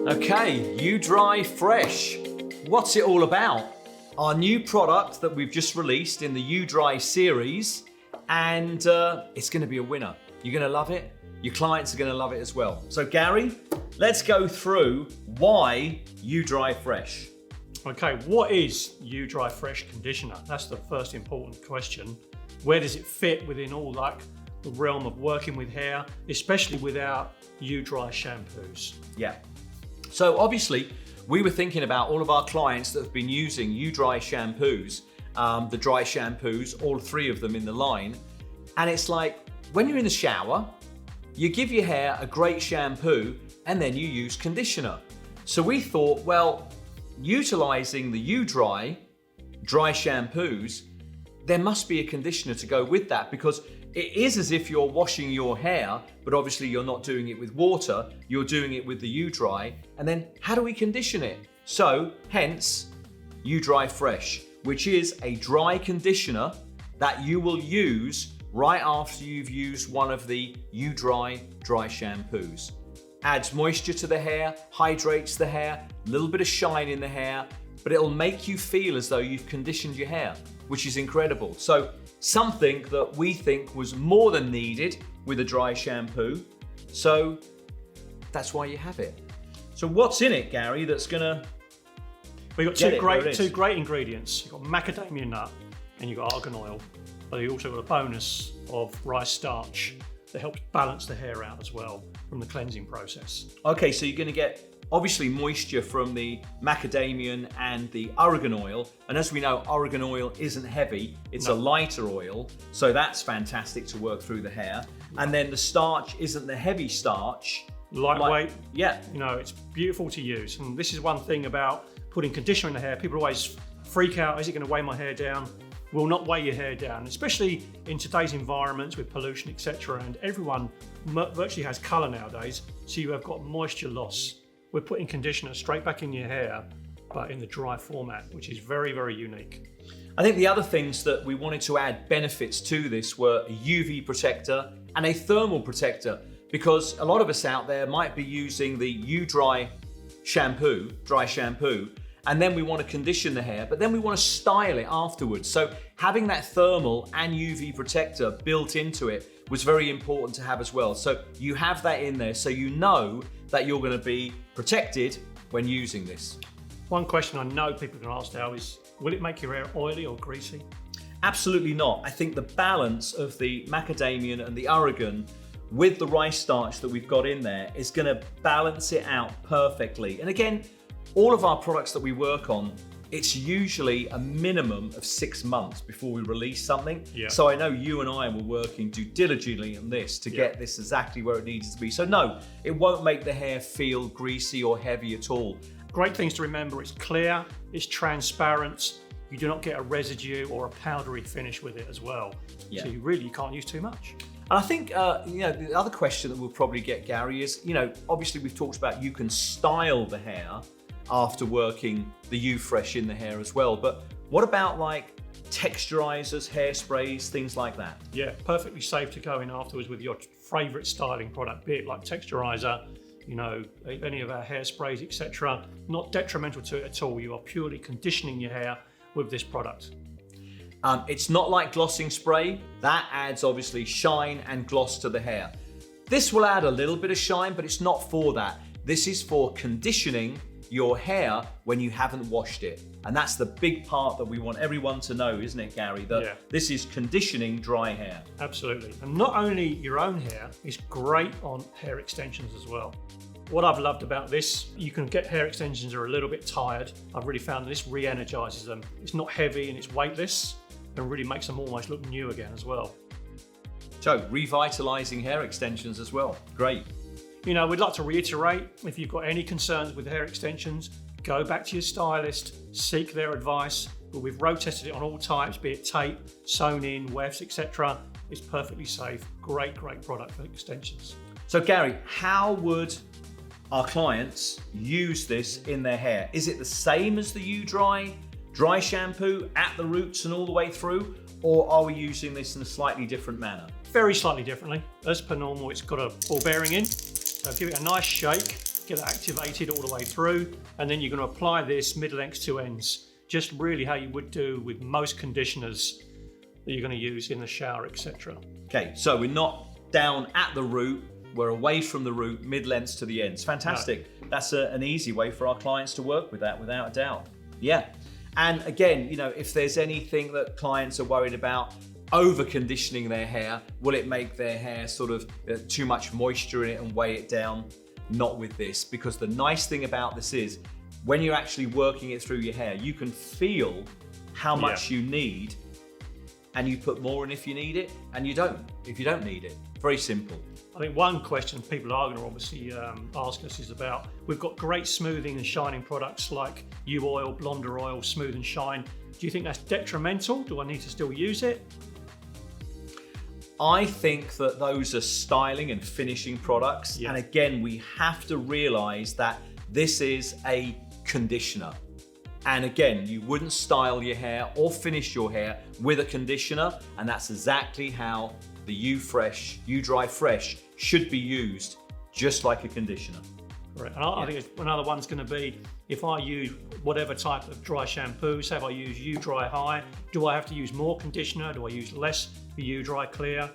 Okay, You Dry Fresh. What's it all about? Our new product that we've just released in the You Dry series, and it's going to be a winner. You're going to love it. Your clients are going to love it as well. So Gary, let's go through why You Dry Fresh. Okay, what is You Dry Fresh conditioner? That's the first important question. Where does it fit within all the realm of working with hair, especially with our You Dry shampoos? Yeah. So obviously, we were thinking about all of our clients that have been using You Dry shampoos, the dry shampoos, all three of them in the line. And it's like, when you're in the shower, you give your hair a great shampoo and then you use conditioner. So we thought, well, utilizing the You Dry shampoos, there must be a conditioner to go with that, because it is as if you're washing your hair, but obviously you're not doing it with water, you're doing it with the You Dry. And then how do we condition it? So hence You Dry Fresh, which is a dry conditioner that you will use right after you've used one of the You Dry shampoos. Adds moisture to the hair, hydrates the hair, a little bit of shine in the hair, but it'll make you feel as though you've conditioned your hair, which is incredible. So something that we think was more than needed with a dry shampoo. So that's why you have it. So what's in it, Gary, that's gonna We've got two great ingredients. You've got macadamia nut and you've got argan oil, but you also got a bonus of rice starch that helps balance the hair out as well from the cleansing process. Okay, so you're gonna get obviously moisture from the macadamian and the argan oil. And as we know, argan oil isn't heavy, it's a lighter oil. So that's fantastic to work through the hair. And then the starch isn't the heavy starch. Lightweight. Yeah. You know, it's beautiful to use. And this is one thing about putting conditioner in the hair. People always freak out, is it gonna weigh my hair down? Will not weigh your hair down, especially in today's environments with pollution, etc. And everyone virtually has color nowadays. So you have got moisture loss. We're putting conditioner straight back in your hair, but in the dry format, which is very, very unique. I think the other things that we wanted to add benefits to this were a UV protector and a thermal protector, because a lot of us out there might be using the You Dry shampoo, and then we want to condition the hair, but then we want to style it afterwards. So having that thermal and UV protector built into it was very important to have as well. So you have that in there, so you know that you're going to be protected when using this. One question I know people can ask now is, will it make your hair oily or greasy? Absolutely not. I think the balance of the macadamian and the argan with the rice starch that we've got in there is going to balance it out perfectly. And again, all of our products that we work on, it's usually a minimum of 6 months before we release something. Yeah. So I know you and I were working diligently on this to get this exactly where it needs to be. So no, it won't make the hair feel greasy or heavy at all. Great things to remember, it's clear, it's transparent, you do not get a residue or a powdery finish with it as well. Yeah. So you can't use too much. And I think, the other question that we'll probably get, Gary, is, obviously we've talked about you can style the hair after working the You Fresh in the hair as well. But what about like texturizers, hairsprays, things like that? Yeah, perfectly safe to go in afterwards with your favorite styling product, be it like texturizer, any of our hairsprays, etc. Not detrimental to it at all. You are purely conditioning your hair with this product. It's not like glossing spray. That adds obviously shine and gloss to the hair. This will add a little bit of shine, but it's not for that. This is for conditioning your hair when you haven't washed it. And that's the big part that we want everyone to know, isn't it, Gary? That this is conditioning dry hair. Absolutely. And not only your own hair, it's great on hair extensions as well. What I've loved about this, you can get hair extensions that are a little bit tired. I've really found this re-energizes them. It's not heavy and it's weightless and really makes them almost look new again as well. So, revitalizing hair extensions as well. Great. We'd like to reiterate, if you've got any concerns with hair extensions, go back to your stylist, seek their advice. But we've road tested it on all types, be it tape, sewn in, wefts, etc. It's perfectly safe. Great product for extensions. So Gary, how would our clients use this in their hair? Is it the same as the You Dry shampoo at the roots and all the way through? Or are we using this in a slightly different manner? Very slightly differently. As per normal, it's got a ball bearing in. So give it a nice shake. get it activated all the way through, and then you're going to apply this mid-length to ends, just really how you would do with most conditioners that you're going to use in the shower, etc. Okay, so we're not down at the root, we're away from the root, mid-lengths to the ends. Fantastic. No. That's an easy way for our clients to work with that, without a doubt. Yeah. And again, you know, if there's anything that clients are worried about, over conditioning their hair, will it make their hair sort of too much moisture in it and weigh it down? Not with this, because the nice thing about this is when you're actually working it through your hair, you can feel how much you need, and you put more in if you need it, and you don't if you don't need it. Very simple. I think one question people are going to obviously ask us is about, we've got great smoothing and shining products like U-Oil, Blonder Oil, Smooth and Shine. Do you think that's detrimental? Do I need to still use it? I think that those are styling and finishing products. And again, we have to realize that this is a conditioner. And again, you wouldn't style your hair or finish your hair with a conditioner. And that's exactly how the U-Dry Fresh should be used, just like a conditioner. Correct. And I think another one's going to be, if I use whatever type of dry shampoo, say if I use U-Dry High, do I have to use more conditioner? Do I use less for U-Dry Clear?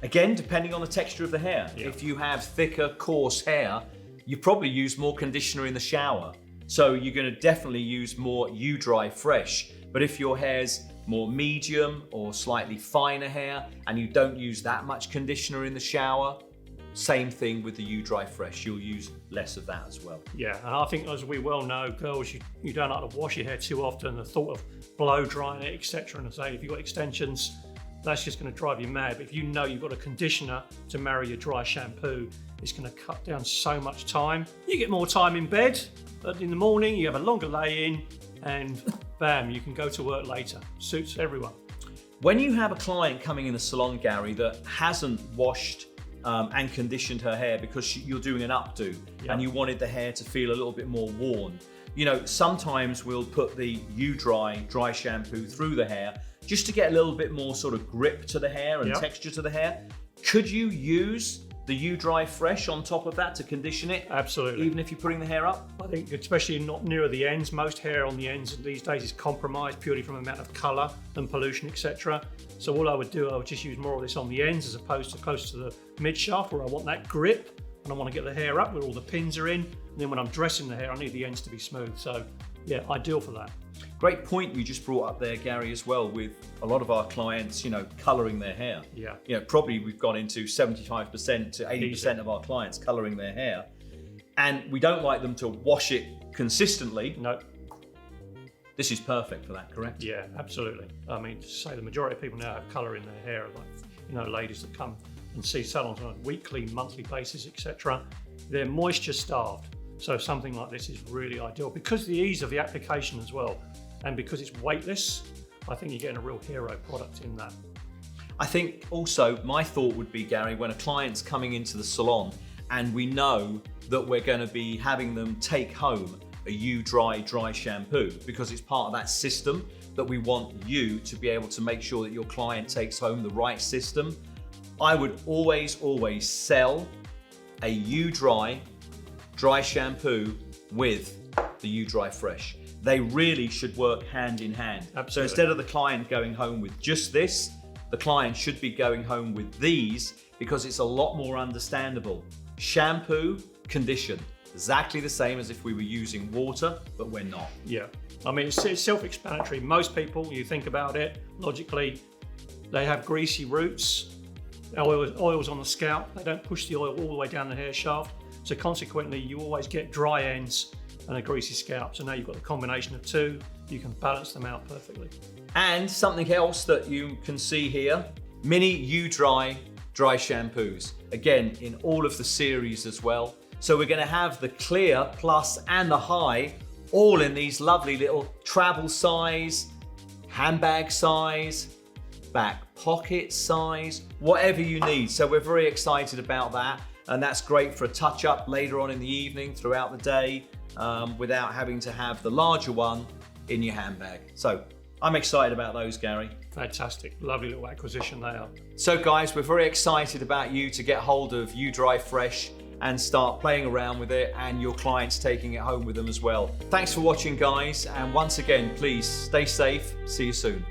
Again, depending on the texture of the hair. If you have thicker, coarse hair, you probably use more conditioner in the shower. So you're going to definitely use more U-Dry Fresh. But if your hair's more medium or slightly finer hair and you don't use that much conditioner in the shower, same thing with the U-Dry Fresh. You'll use less of that as well. Yeah, and I think, as we well know, girls, you don't like to wash your hair too often. The thought of blow drying it, etc. And I say, if you've got extensions, that's just going to drive you mad. But if you know you've got a conditioner to marry your dry shampoo, it's going to cut down so much time. You get more time in bed, but in the morning you have a longer lay-in, and bam, you can go to work later. Suits everyone. When you have a client coming in the salon, Gary, that hasn't washed and conditioned her hair because you're doing an updo and you wanted the hair to feel a little bit more worn, you know, sometimes we'll put the dry shampoo through the hair just to get a little bit more sort of grip to the hair and texture to the hair. Could you use the U-Dry Fresh on top of that to condition it? Absolutely. Even if you're putting the hair up? I think especially not near the ends. Most hair on the ends these days is compromised purely from the amount of colour and pollution, etc. So all I would just use more of this on the ends as opposed to close to the mid shaft where I want that grip and I want to get the hair up where all the pins are in. And then when I'm dressing the hair, I need the ends to be smooth. So yeah, ideal for that. Great point you just brought up there, Gary, as well, with a lot of our clients, you know, colouring their hair. Yeah. You know, probably we've gone into 75% to 80% of our clients colouring their hair. And we don't like them to wash it consistently. No. This is perfect for that, correct? Yeah, absolutely. I mean, to say the majority of people now have colour in their hair, like, you know, ladies that come and see salons on a weekly, monthly basis, etc. They're moisture starved. So something like this is really ideal because of the ease of the application as well. And because it's weightless, I think you're getting a real hero product in that. I think also my thought would be, Gary, when a client's coming into the salon and we know that we're going to be having them take home a U-Dry shampoo because it's part of that system that we want you to be able to make sure that your client takes home the right system, I would always sell a U-Dry shampoo with the U-Dry Fresh. They really should work hand in hand. Absolutely. So instead of the client going home with just this, the client should be going home with these because it's a lot more understandable. Shampoo, condition, exactly the same as if we were using water, but we're not. Yeah, I mean, it's self-explanatory. Most people, you think about it, logically, they have greasy roots, oils on the scalp. They don't push the oil all the way down the hair shaft. So consequently, you always get dry ends and a greasy scalp. So now you've got the combination of two, you can balance them out perfectly. And something else that you can see here, mini U-Dry shampoos. Again, in all of the series as well. So we're gonna have the clear, plus, and the high, all in these lovely little travel size, handbag size, back pocket size, whatever you need. So we're very excited about that. And that's great for a touch-up later on in the evening, throughout the day, without having to have the larger one in your handbag. So I'm excited about those, Gary. Fantastic, lovely little acquisition they are. So guys, we're very excited about you to get hold of U-Dry Fresh and start playing around with it, and your clients taking it home with them as well. Thanks for watching, guys, and once again, please stay safe. See you soon.